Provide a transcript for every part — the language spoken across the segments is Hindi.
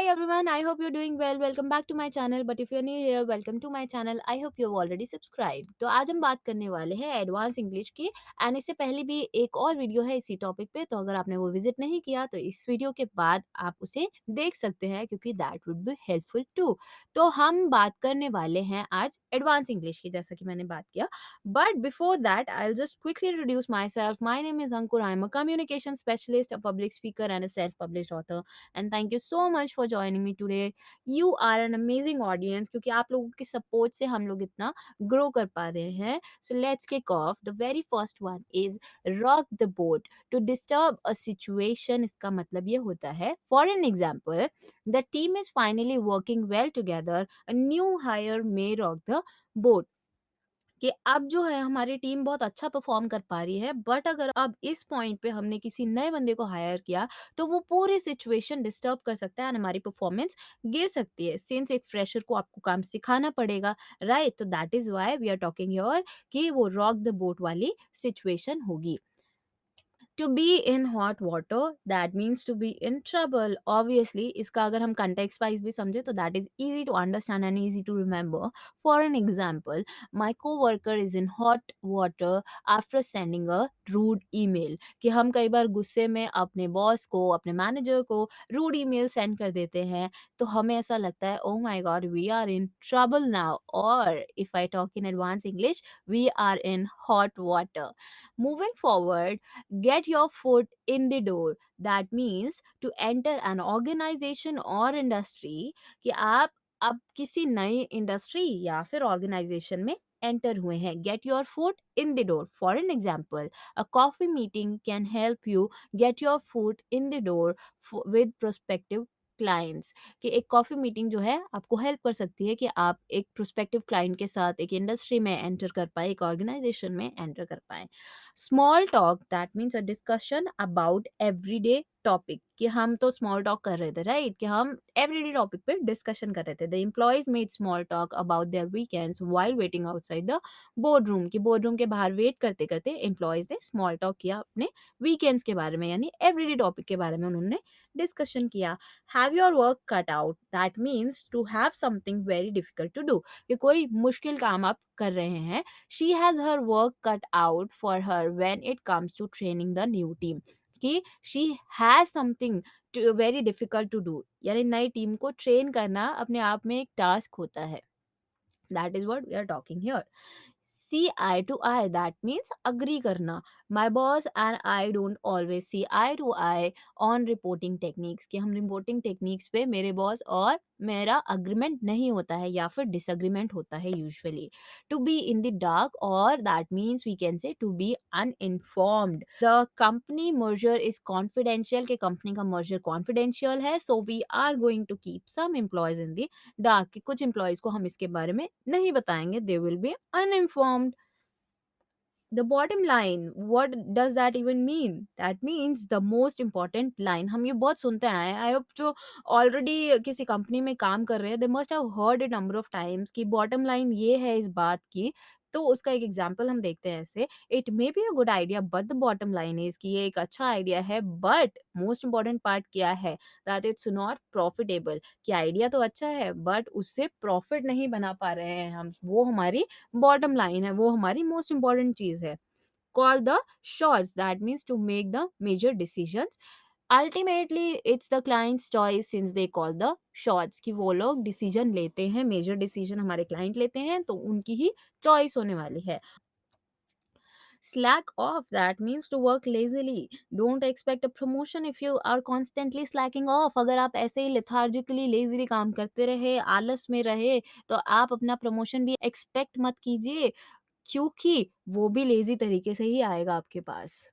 everyone, I hope you're doing well. Welcome back to my channel. But if you're new here, welcome to my channel. I hope you've already subscribed. तो आज हम बात करने वाले हैं एडवांस इंग्लिश की। एंड इससे पहले भी एक और वीडियो है इसी टॉपिक पे, तो अगर आपने वो विजिट नहीं किया तो इस वीडियो के बाद आप उसे देख सकते हैं, क्योंकि that would be helpful too. तो हम बात करने वाले हैं आज एडवांस इंग्लिश की, जैसा कि मैंने बात किया। But before that I just quickly introduce myself. My name is Ankur. I am a communication specialist, a public speaker and a self published author. And thank you so much for joining me today. You are an amazing audience, क्योंकि आप लोगों के सपोर्ट से हम लोग इतना ग्रो कर पा रहे हैं। So let's kick off. The very first one is rock the boat. To disturb a situation, इसका मतलब ये होता है, for an example, the team is finally working well together, a new hire may rock the boat. कि अब जो है हमारी टीम बहुत अच्छा परफॉर्म कर पा रही है, बट अगर अब इस पॉइंट पे हमने किसी नए बंदे को हायर किया तो वो पूरी सिचुएशन डिस्टर्ब कर सकता है और हमारी परफॉर्मेंस गिर सकती है, सिंस एक फ्रेशर को आपको काम सिखाना पड़ेगा, राइट? तो that is why we are talking here कि वो रॉक द बोट वाली सिचुएशन होगी। To be in hot water, that means to be in trouble. Obviously इसका अगर हम कंटेक्स्ट वाइज भी समझे तो that is easy to understand and easy to remember. For an example, my coworker is in hot water after sending a rude email. कि हम कई बार गुस्से में अपने बॉस को, अपने मैनेजर को रूड ईमेल सेंड कर देते हैं, तो हमें ऐसा लगता है, oh my god, we are in trouble now. और if I talk in advance English, we are in hot water. Moving forward, get your foot in the door, that means to enter an organization or industry। कि आप अब किसी नई इंडस्ट्री या फिर ऑर्गेनाइजेशन में एंटर हुए हैं। Get your foot in the door. For an example, a coffee meeting can help you get your foot in the door with prospective clients. कि एक कॉफी मीटिंग जो है आपको हेल्प कर सकती है कि आप एक प्रोस्पेक्टिव क्लाइंट के साथ एक इंडस्ट्री में एंटर कर पाए, एक ऑर्गेनाइजेशन में एंटर कर पाए। Small talk, that means a discussion about everyday topic. कि हम तो स्मॉल टॉक कर रहे थे, राइट? कि हम एवरीडे टॉपिक पे डिस्कशन कर रहे थे। The employees made small talk about their weekends while waiting outside the board room. की बोर्ड रूम के बाहर वेट करते करते एम्प्लॉयज ने स्मॉल टॉक किया अपने वीकेंड्स के बारे में, यानी एवरीडे टॉपिक के बारे में उन्होंने डिस्कशन किया। Have your work cut out, that means to have something very difficult to do. कि कोई मुश्किल काम आप कर रहे हैं। She has her work cut out for her when it comes to training the new team। कि she has something very difficult to do, यानी नई टीम को ट्रेन करना अपने आप में एक टास्क होता है। That is what we are talking here. See eye to eye, that means agree करना। My boss and I don't always see eye to eye on reporting techniques. कि हम रिपोर्टिंग टेक्निक्स पे मेरे बॉस और मेरा अग्रीमेंट नहीं होता है या फिर डिसएग्रीमेंट होता है usually. To be in the dark, और that means we can say to be uninformed. The company merger is confidential. के कंपनी का मर्जर कॉन्फिडेंशियल है, so we are going to keep some employees in the dark. कि कुछ एम्प्लॉयज को हम इसके बारे में नहीं बताएंगे, they will be uninformed। The bottom line, what does that even mean? That means the most important line। हम ये बहुत सुनते आए हैं। आई होप जो ऑलरेडी किसी कंपनी में काम कर रहे हैं, they must have heard it number of times कि बॉटम लाइन ये है इस बात की। तो उसका एक एग्जांपल हम देखते हैं ऐसे। It may be a good idea but the bottom line is कि ये एक अच्छा आइडिया है, बट मोस्ट इंपॉर्टेंट पार्ट क्या है? That it's not profitable. कि आइडिया तो अच्छा है बट उससे प्रॉफिट नहीं बना पा रहे हैं हम, वो हमारी बॉटम लाइन है, वो हमारी मोस्ट इंपॉर्टेंट चीज है। Call the shots, that means to make the major decisions। Ultimately it's the clients choice since they call the shots. कि वो लोग डिसीजन लेते हैं, मेजर डिसीजन हमारे क्लाइंट लेते हैं, तो उनकी ही चॉइस होने वाली है। Slack off, that means to work lazily। Don't expect a promotion if you are constantly slacking off। अगर आप ऐसे ही lethargically lazily काम करते रहे, आलस में रहे, तो आप अपना प्रमोशन भी एक्सपेक्ट मत कीजिए, क्योंकि वो भी लेजी तरीके से ही आएगा आपके पास।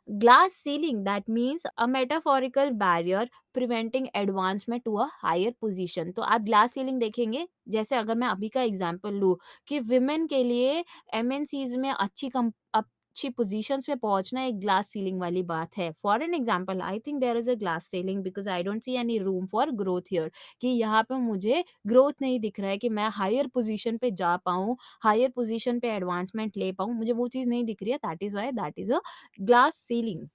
Glass ceiling, that means a metaphorical barrier preventing advancement to a higher position. तो आप ग्लास सीलिंग देखेंगे, जैसे अगर मैं अभी का एग्जांपल लूँ कि विमेन के लिए एमएनसीज में अच्छी पोजीशंस में पहुंचना एक ग्लास सीलिंग वाली बात है। For an example, I think there is a glass ceiling because I don't see any room for growth here. कि यहाँ पे मुझे ग्रोथ नहीं दिख रहा है कि मैं हायर पोजीशन पे जा पाऊँ, हायर पोजीशन पे एडवांसमेंट ले पाऊँ, मुझे वो चीज़ नहीं दिख रही है। That is why that is a glass ceiling।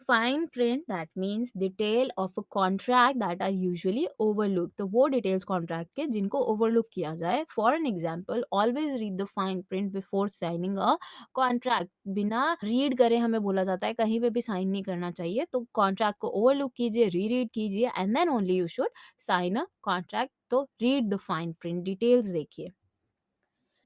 Fine print that means detail of a contract that are usually overlook, तो वो डिटेल्स कॉन्ट्रैक्ट के जिनको ओवरलुक किया जाए। For an example, always read the fine print before signing a contract. बिना रीड करे हमें बोला जाता है कहीं पे भी साइन नहीं करना चाहिए, तो कॉन्ट्रैक्ट को ओवरलुक कीजिए, री रीड कीजिए and then only you should sign a contract. तो read the fine print, details देखिए।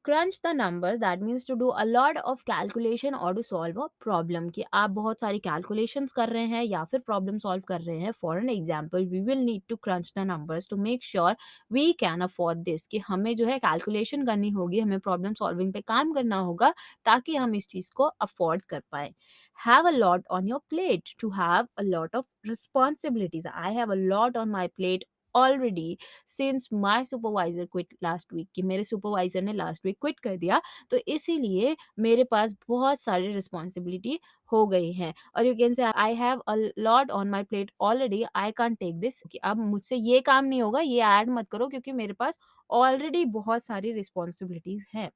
Crunch the numbers that means to do a lot of calculation और टू सॉल्व अ प्रॉब्लम, कि आप बहुत सारी कैलकुलेशंस कर रहे हैं या फिर प्रॉब्लम सॉल्व कर रहे हैं। For an example, we will need to crunch the numbers to make sure we can afford this, कि हमें जो है कैलकुलेशन करनी होगी, हमें प्रॉब्लम सॉल्विंग पे काम करना होगा ताकि हम इस चीज को अफोर्ड कर पाए। Have a lot on your plate, to have a lot of responsibilities. I have a lot on my plate already since my supervisor quit last week, कि मेरे सुपरवाइजर ने लास्ट वीक क्विट कर दिया, तो इसीलिए मेरे पास बहुत सारी रिस्पॉन्सिबिलिटी हो गई हैं। और you can say I have a lot on my plate already, I can't take this, कि अब मुझसे ये काम नहीं होगा, ये ऐड मत करो क्योंकि मेरे पास ऑलरेडी बहुत सारी रिस्पॉन्सिबिलिटीज हैं।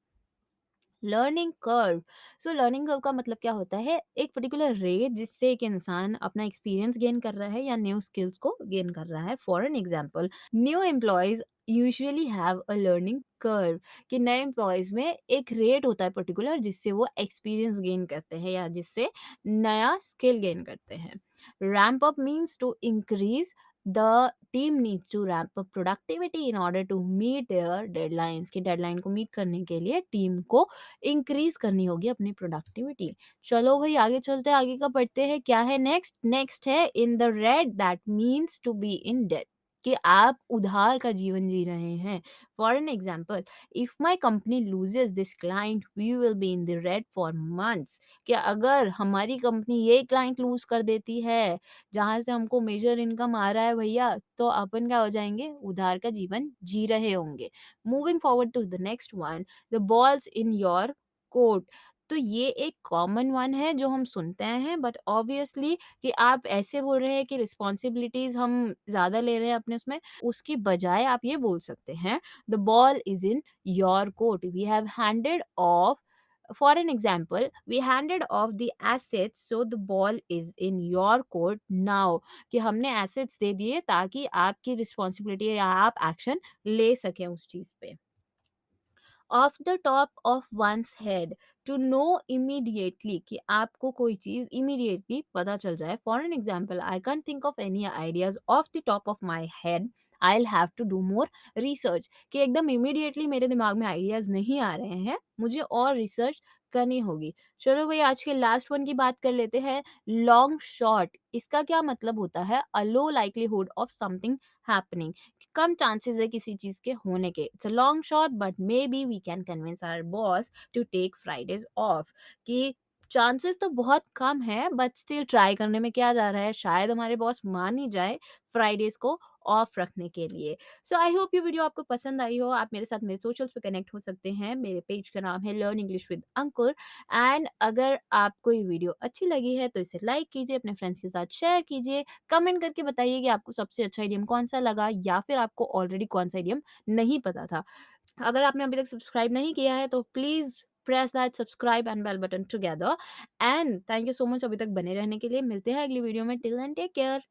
Learning curve, so learning curve का मतलब क्या होता है, एक पर्टिकुलर रेट जिससे एक इंसान अपना एक्सपीरियंस गेन कर रहा है या न्यू स्किल्स को गेन कर रहा है। For an example, new employees usually have a learning curve, कि नए एम्प्लॉयज में एक रेट होता है पर्टिकुलर जिससे वो एक्सपीरियंस गेन करते हैं या जिससे नया स्किल गेन करते हैं। Ramp up means to increase, the team needs to ramp up productivity in order to meet their deadlines, की डेडलाइन को मीट करने के लिए टीम को इंक्रीज करनी होगी अपनी प्रोडक्टिविटी। चलो भाई आगे चलते हैं, आगे का पढ़ते हैं क्या है नेक्स्ट। नेक्स्ट है in the red, that means to be in debt, कि आप उधार का जीवन जी रहे हैं। For an example, if my company loses this client we will be in the red for months, कि अगर हमारी कंपनी ये क्लाइंट लूज कर देती है जहां से हमको मेजर इनकम आ रहा है भैया, तो अपन क्या हो जाएंगे, उधार का जीवन जी रहे होंगे। Moving forward to the next one, the ball's in your court, तो ये एक कॉमन वन है जो हम सुनते हैं, बट ऑब्वियसली कि आप ऐसे बोल रहे हैं कि रिस्पॉन्सिबिलिटीज हम ज्यादा ले रहे हैं अपने उसमें, उसकी बजाय आप ये बोल सकते हैं, the ball is in your court, we have handed off, for an example, we handed off the assets so the ball is in your court now, कि हमने assets दे दिए ताकि आपकी रिस्पॉन्सिबिलिटी या आप एक्शन ले सकें उस चीज पे। Off the top of one's head, to know immediately, कि आपको कोई चीज इमीडिएटली पता चल जाए। For an example, I can think of any ideas off the top of my head, I will have to do more research, कि एकदम इमीडिएटली मेरे दिमाग में आइडियाज नहीं आ रहे हैं, मुझे और रिसर्च करनी होगी। चलो भाई आज के लास्ट वन की बात कर लेते हैं, लॉन्ग शॉर्ट, इसका क्या मतलब होता है, a low likelihood of something happening, कम चांसेस है किसी चीज के होने के। It's a long shot but maybe we can convince our boss to take Fridays off, कि चांसेस तो बहुत कम है बट स्टिल ट्राई करने में क्या जा रहा है, शायद हमारे बॉस मान ही जाए फ्राइडेज को ऑफ रखने के लिए। सो आई होप ये वीडियो आपको पसंद आई हो। आप मेरे साथ मेरे सोशल्स पे कनेक्ट हो सकते हैं, मेरे पेज का नाम है learn English with Ankur. And अगर आपको ये वीडियो अच्छी लगी है तो इसे लाइक कीजिए, अपने फ्रेंड्स के साथ शेयर कीजिए, कमेंट करके बताइए कि आपको सबसे अच्छा इडियम कौन-सा लगा या फिर आपको ऑलरेडी कौन-सा इडियम नहीं पता था। अगर आपने अभी तक सब्सक्राइब नहीं किया है तो please press that subscribe and bell button together. And thank you so much अभी तक बने रहने के लिए। मिलते हैं अगली वीडियो में। Till then take care.